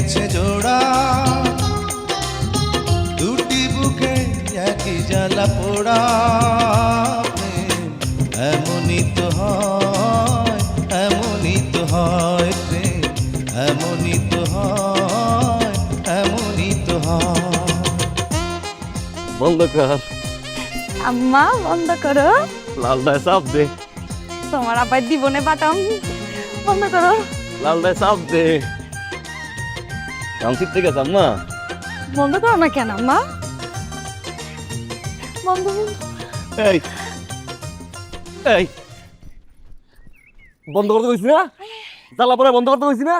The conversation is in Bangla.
গেছে জোড়া, দুটি বুকে একই জ্বালা পোড়া। প্রেম এমনই তো হয়, এমনই তো হয় প্রেম, এমনই তো হয়, এমনই তো হয়। বন্ধ কর, আম্মা বন্ধ করো, লালটায় চাপ দে, তোমার আবার দিবনে বাটাম। বন্ধ করো, লালটায় চাপ দে। কাম ঠিক আছে আম্মা? বন্ধ করো না কেন আম্মা? বন্ধ বন্ধ। এই এই বন্ধ করতে কইছি না? জ্বালা পরে বন্ধ করতে কইছি না?